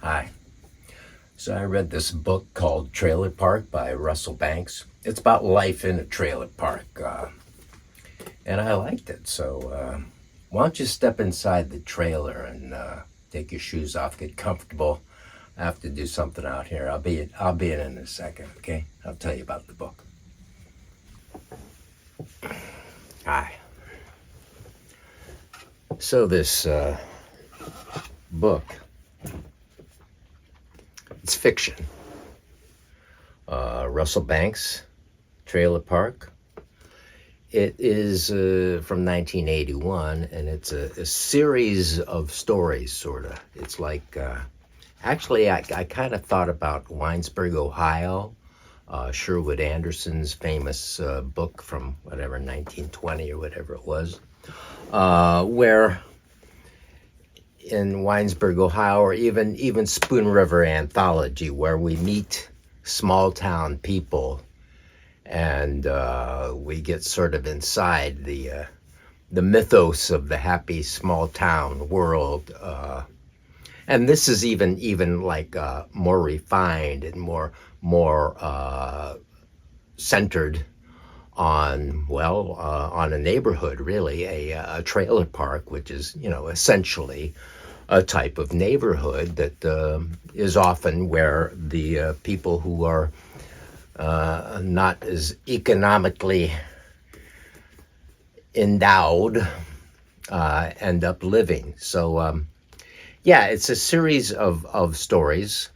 Hi. So I read this book called Trailerpark by Russell Banks. It's about life in a trailer park, and I liked it. So why don't you step inside the trailer and take your shoes off, get comfortable. I have to do something out here. I'll be in a second. Okay, I'll tell you about the book. Hi. So this book, it's fiction. Russell Banks, Trailerpark. It is from 1981, and it's a series of stories, sort of. It's like, actually, I kind of thought about Winesburg, Ohio, Sherwood Anderson's famous book from whatever, 1920 or whatever it was, where in Winesburg, Ohio, or even Spoon River Anthology, where we meet small town people, and we get sort of inside the mythos of the happy small town world. And this is even like more refined and more centered on on a neighborhood, really, a trailer park, which is essentially a type of neighborhood that is often where the people who are not as economically endowed end up living. So yeah, it's a series of stories,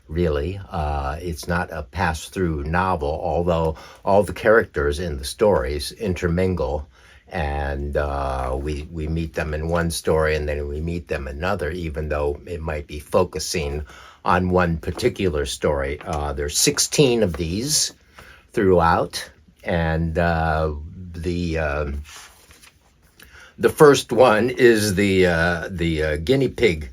really. It's not a pass-through novel, although all the characters in the stories intermingle, and we meet them in one story and then we meet them in another, even though it might be focusing on one particular story. There's 16 of these throughout, and the first one is the guinea pig.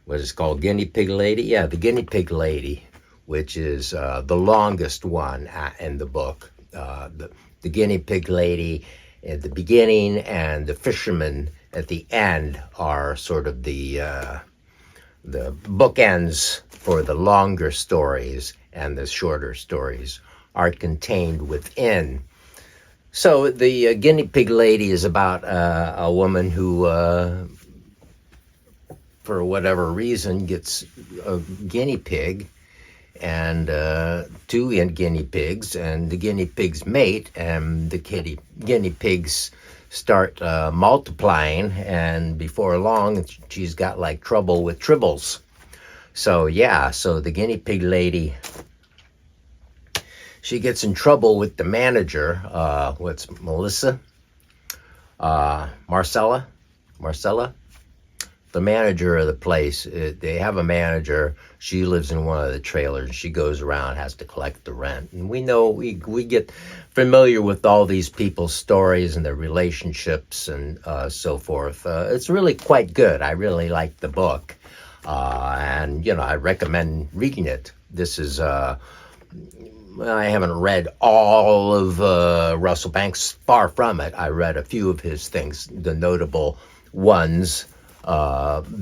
What is it called? Guinea pig lady? Yeah, the guinea pig lady, which is the longest one in the book. The guinea pig lady at the beginning and the fisherman at the end are sort of the bookends for the longer stories, and the shorter stories are contained within. So the guinea pig lady is about a woman who, for whatever reason, gets a guinea pig and two guinea pigs, and the guinea pigs mate, and the guinea pigs start multiplying, and before long she's got like trouble with tribbles. So yeah, so the guinea pig lady, she gets in trouble with the manager. What's Melissa? Marcella, the manager of the place. They have a manager. She lives in one of the trailers. She goes around, has to collect the rent. And we know, we get familiar with all these people's stories and their relationships and so forth. It's really quite good. I really like the book. And, I recommend reading it. This is, I haven't read all of Russell Banks, far from it. I read a few of his things, the notable ones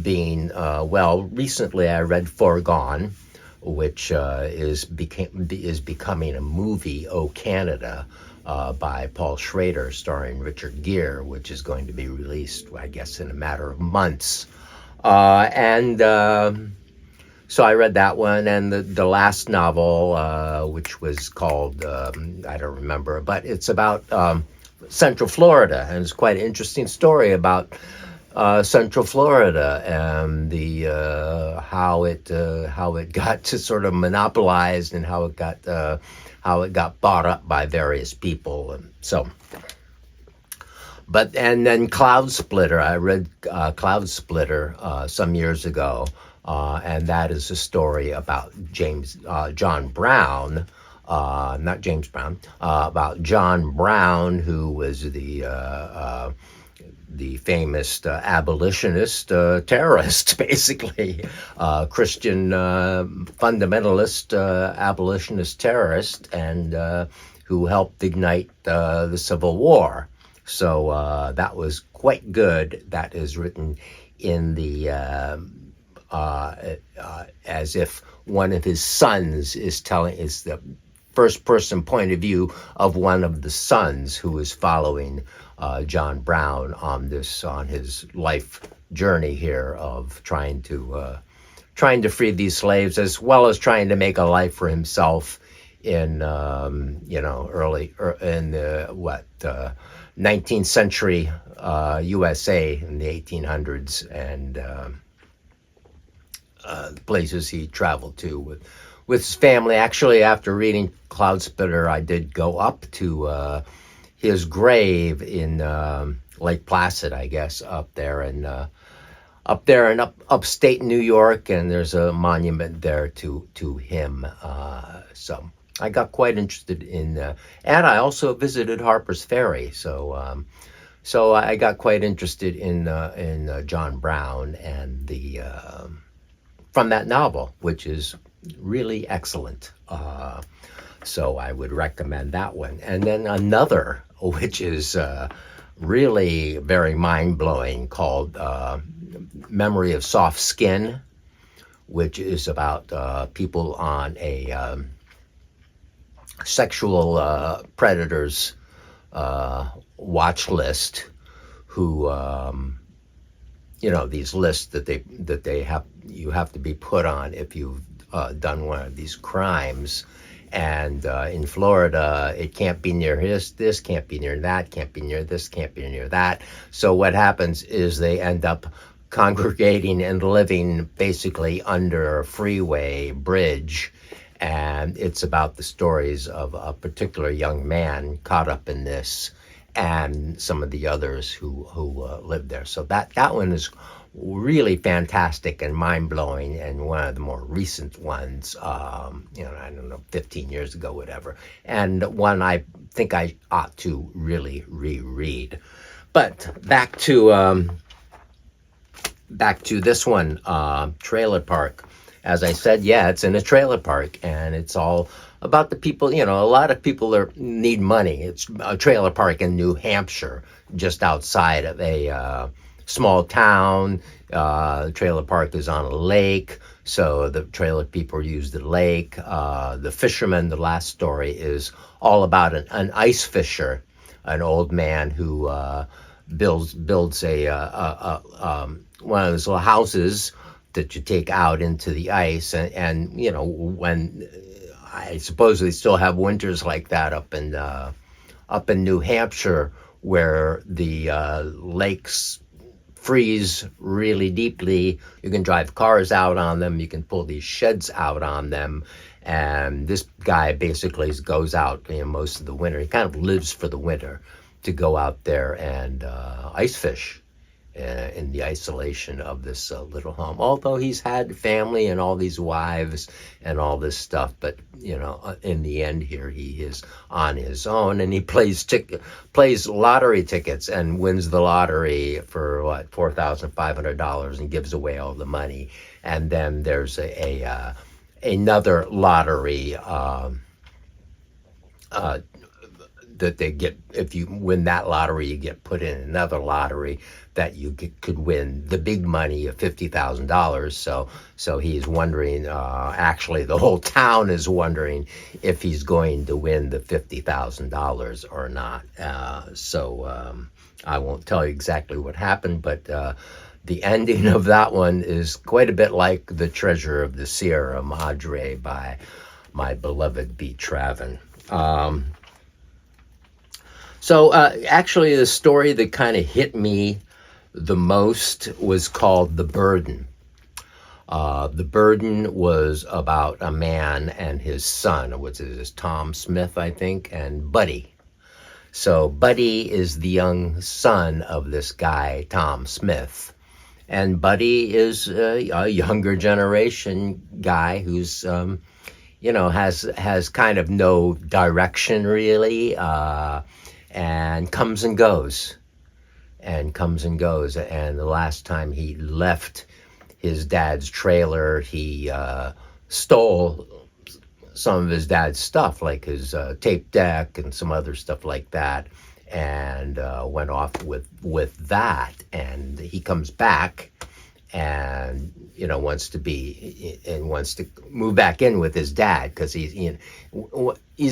being, recently I read Foregone, which is becoming a movie, Oh Canada, by Paul Schrader, starring Richard Gere, which is going to be released, I guess, in a matter of months. So I read that one, and the last novel, which was called, I don't remember, but it's about Central Florida, and it's quite an interesting story about Central Florida and the how it got to sort of monopolized, and how it got bought up by various people. And so, and then Cloudsplitter. I read Cloudsplitter some years ago, and that is a story about John Brown. Not James Brown, about John Brown, who was the famous abolitionist terrorist, basically, Christian fundamentalist abolitionist terrorist, and who helped ignite the Civil War. So that was quite good. That is written in the as if one of his sons is the first person point of view of one of the sons who is following John Brown on his life journey here of trying to free these slaves, as well as trying to make a life for himself in in the 19th century USA in the 1800s, and the places he traveled to with his family. Actually, after reading Cloudsplitter, I did go up to his grave in Lake Placid, I guess, up there in upstate New York, and there's a monument there to him. So I got quite interested in, and I also visited Harper's Ferry. So I got quite interested in John Brown and from that novel, which is really excellent. So I would recommend that one. And then another, which is really very mind-blowing, called Memory of Soft Skin, which is about people on a sexual predators watch list, who these lists that you have to be put on if you've done one of these crimes. And in Florida, it can't be near this can't be near that, can't be near this, can't be near that. So what happens is they end up congregating and living basically under a freeway bridge. And it's about the stories of a particular young man caught up in this, and some of the others who live there. So that one is really fantastic and mind-blowing, and one of the more recent ones, I don't know, 15 years ago, whatever, and one I think I ought to really reread. But back to this one, Trailerpark. As I said, yeah, it's in a trailer park, and it's all about the people. A lot of people need money. It's a trailer park in New Hampshire, just outside of a small town. Trailer park is on a lake, so the trailer people use the lake. The fisherman, the last story, is all about an ice fisher, an old man who builds one of those little houses that you take out into the ice, and when I suppose they still have winters like that up in New Hampshire, where the lakes freeze really deeply. You can drive cars out on them. You can pull these sheds out on them. And this guy basically goes out most of the winter. He kind of lives for the winter to go out there and ice fish in the isolation of this little home. Although he's had family and all these wives and all this stuff, but in the end here, he is on his own, and he plays lottery tickets and wins the lottery for $4,500 and gives away all the money. And then there's another lottery that they get. If you win that lottery, you get put in another lottery that you could win the big money of $50,000. So he's wondering, actually the whole town is wondering if he's going to win the $50,000 or not. I won't tell you exactly what happened, but the ending of that one is quite a bit like The Treasure of the Sierra Madre by my beloved B. Travin. Actually, the story that kind of hit me the most was called The Burden. The Burden was about a man and his son, which is Tom Smith, I think, and Buddy. So Buddy is the young son of this guy, Tom Smith. And Buddy is a younger generation guy who's, has kind of no direction really, and comes and goes. And the last time he left his dad's trailer, he stole some of his dad's stuff, like his tape deck and some other stuff like that, and went off with that. And he comes back, and wants to move back in with his dad, because he's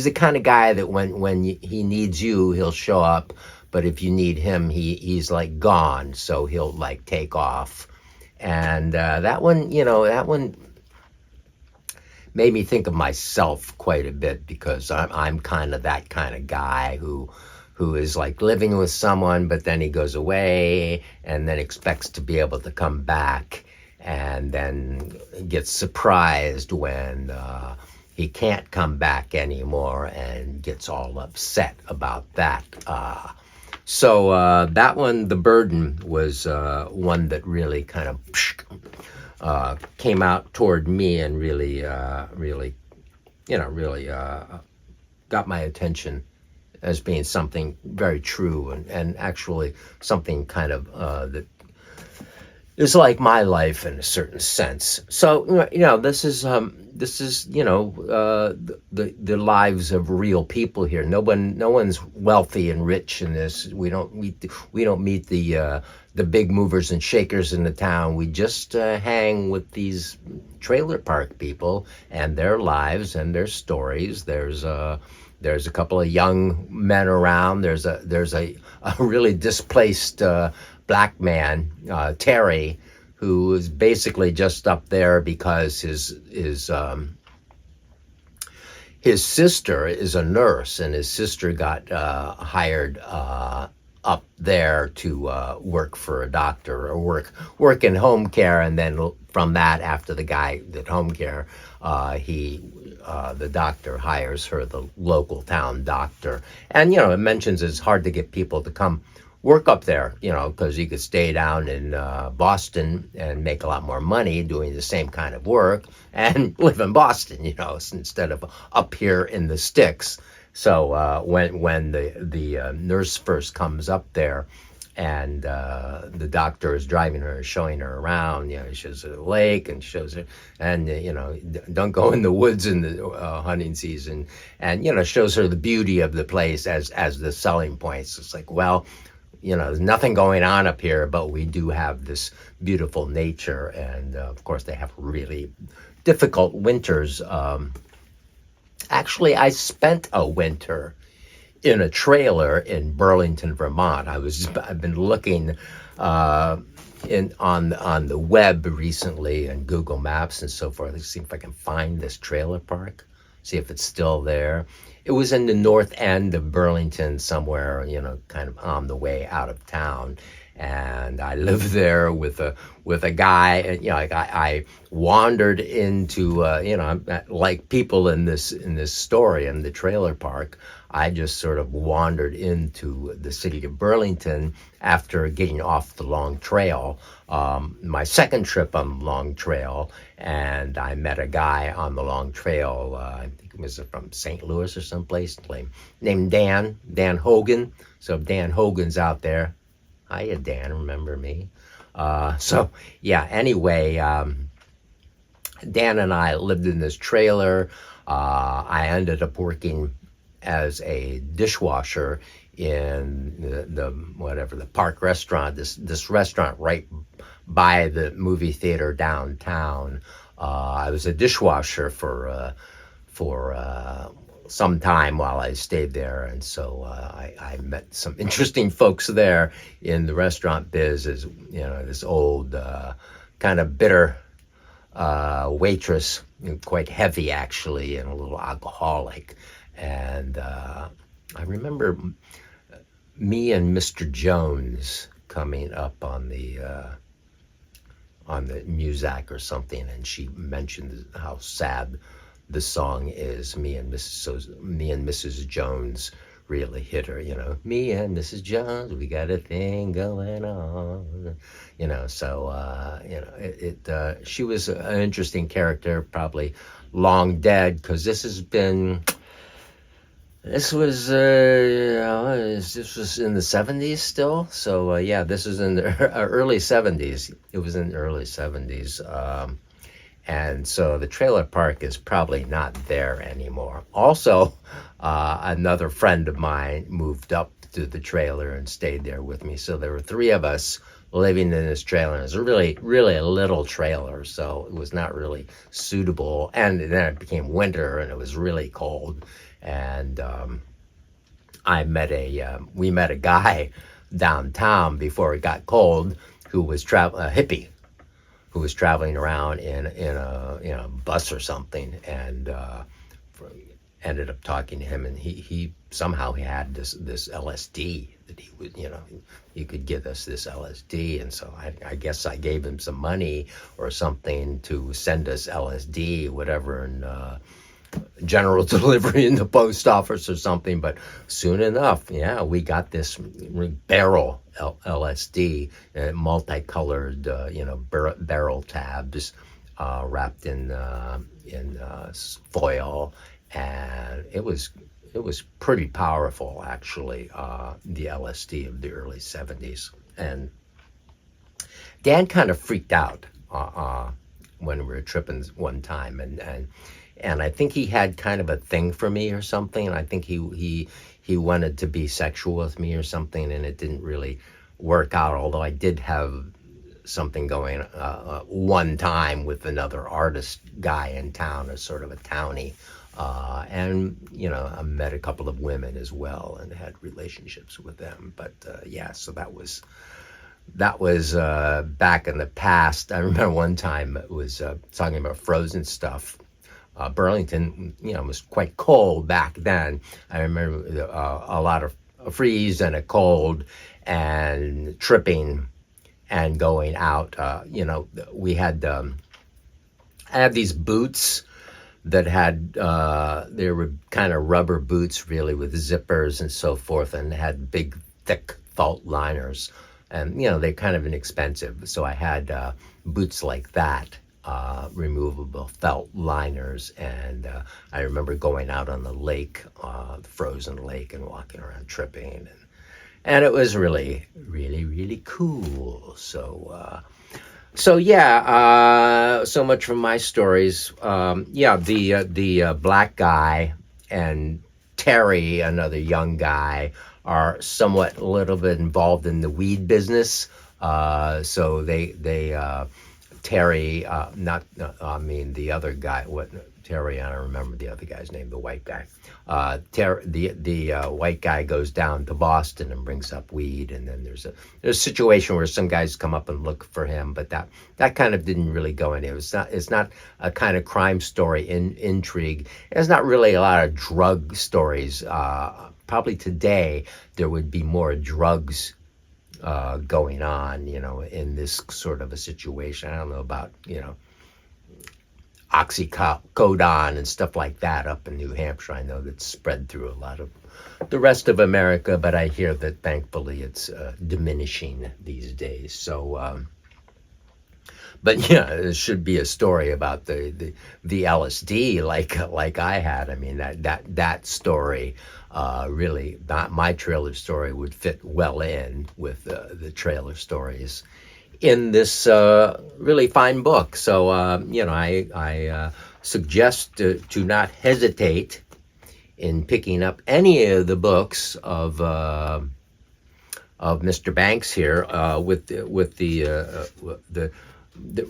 the kind of guy that when he needs you, he'll show up, but if you need him, he's like gone, so he'll like take off. And that one made me think of myself quite a bit, because I'm kind of that kind of guy who is like living with someone, but then he goes away and then expects to be able to come back, and then gets surprised when he can't come back anymore and gets all upset about that. So that one, The Burden, was one that really kind of came out toward me and really got my attention as being something very true, and actually something kind of that is like my life in a certain sense. So this is the lives of real people here. No one's wealthy and rich in this. We don't meet the big movers and shakers in the town. We just hang with these trailer park people and their lives and their stories. There's a couple of young men around. There's a really displaced black man, Terry, who is basically just up there because his sister is a nurse, and his sister got hired up there to work for a doctor, or work in home care, and then from that, after the guy did home care, the doctor hires her, the local town doctor. And it mentions it's hard to get people to come work up there, because you could stay down in Boston and make a lot more money doing the same kind of work and live in Boston, instead of up here in the sticks. So when the nurse first comes up there, and the doctor is driving her, showing her around, he shows her the lake and shows her, and don't go in the woods in the hunting season, and shows her the beauty of the place as the selling points. It's like, well, there's nothing going on up here, but we do have this beautiful nature. And of course, they have really difficult winters. Actually, I spent a winter in a trailer in Burlington, Vermont. I've been looking on the web recently, and Google Maps and so forth, to see if I can find this trailer park, see if it's still there. It was in the north end of Burlington somewhere, kind of on the way out of town. And I lived there with a guy, and I wandered into like people in this story in the trailer park. I just sort of wandered into the city of Burlington after getting off the long trail, my second trip on the long trail, and I met a guy on the long trail. I think it was from St. Louis or someplace, named Dan Hogan. So if Dan Hogan's out there, hiya, Dan, remember me? Anyway, Dan and I lived in this trailer. I ended up working as a dishwasher in the Park restaurant, this restaurant right by the movie theater downtown. I was a dishwasher for some time while I stayed there, and so I met some interesting folks there in the restaurant biz. As this old kind of bitter waitress, quite heavy actually, and a little alcoholic. And I remember me and Mr. Jones coming up on the Muzak or something, and she mentioned how sad the song is. Me and Mrs. Jones really hit her. Me and Mrs. Jones, we got a thing going on. She was an interesting character, probably long dead, because this was in the 70s still. So this was in the early 70s. It was in the early 70s. And so the trailer park is probably not there anymore. Also, another friend of mine moved up to the trailer and stayed there with me. So there were three of us living in this trailer. It was really, really a little trailer, so it was not really suitable. And then it became winter, and it was really cold. And we met a guy downtown before it got cold, who was a hippie, who was traveling around in a bus or something, and ended up talking to him, and he somehow he had this LSD that he would, he could give us this LSD, and so I guess I gave him some money or something to send us LSD, whatever, and general delivery in the post office or something. But soon enough, yeah, we got this barrel LSD, multicolored, barrel tabs, wrapped in foil, and it was pretty powerful, actually. The LSD of the early '70s, and Dan kind of freaked out when we were tripping one time, and I think he had kind of a thing for me or something, and I think he wanted to be sexual with me or something, and it didn't really work out, although I did have something going one time with another artist guy in town, a sort of a townie, and I met a couple of women as well and had relationships with them. But so that was back in the past. I remember one time it was talking about frozen stuff. Burlington, was quite cold back then. I remember a lot of a freeze and a cold and tripping and going out. We had I had these boots that had they were kind of rubber boots, really, with zippers and so forth, and had big, thick felt liners, and they're kind of inexpensive. So I had boots like that. Removable felt liners, and I remember going out on the lake, the frozen lake, and walking around tripping, and it was really, really, really cool. So so much from my stories. The black guy and Terry, another young guy, are somewhat a little bit involved in the weed business. So they Terry, the other guy. Terry? I don't remember the other guy's name. The white guy. The white guy goes down to Boston and brings up weed, and then there's a situation where some guys come up and look for him, but that kind of didn't really go in. It's not a kind of crime story intrigue. There's not really a lot of drug stories. Probably today there would be more drugs going on, in this sort of a situation. I don't know about, oxycodone and stuff like that up in New Hampshire. I know that's spread through a lot of the rest of America, but I hear that thankfully it's diminishing these days. So, but yeah, there should be a story about the LSD like I had. I mean, that story really, not my trailer story, would fit well in with the trailer stories in this really fine book. So I suggest to not hesitate in picking up any of the books of Mr. Banks here, with the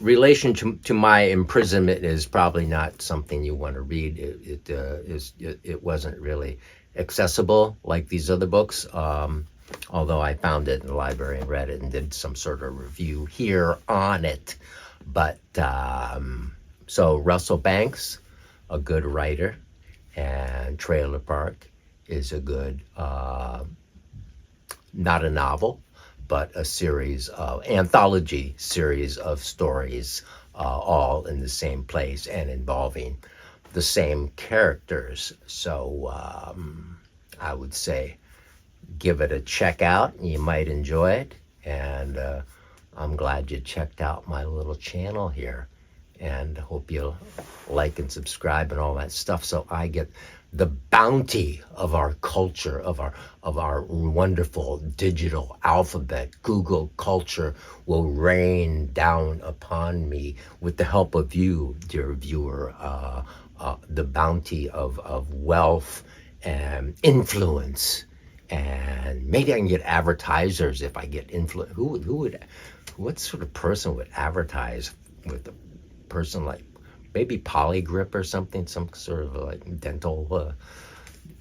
relation to my imprisonment is probably not something you want to read. It wasn't really accessible like these other books, although I found it in the library and read it and did some sort of review here on it. But so Russell Banks, a good writer, and Trailerpark is a good, not a novel, but a anthology series of stories, all in the same place and involving the same characters. So I would say give it a check out. You might enjoy it. And I'm glad you checked out my little channel here. And hope you'll like and subscribe and all that stuff, so I get the bounty of our culture, of our wonderful digital alphabet. Google culture will rain down upon me with the help of you, dear viewer. The bounty of wealth and influence And maybe I can get advertisers if I get what sort of person would advertise with a person like maybe Polygrip or something, some sort of like dental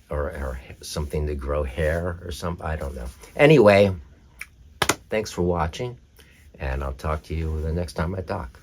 or something to grow hair or something. I don't know. Anyway, thanks for watching, and I'll talk to you the next time I talk.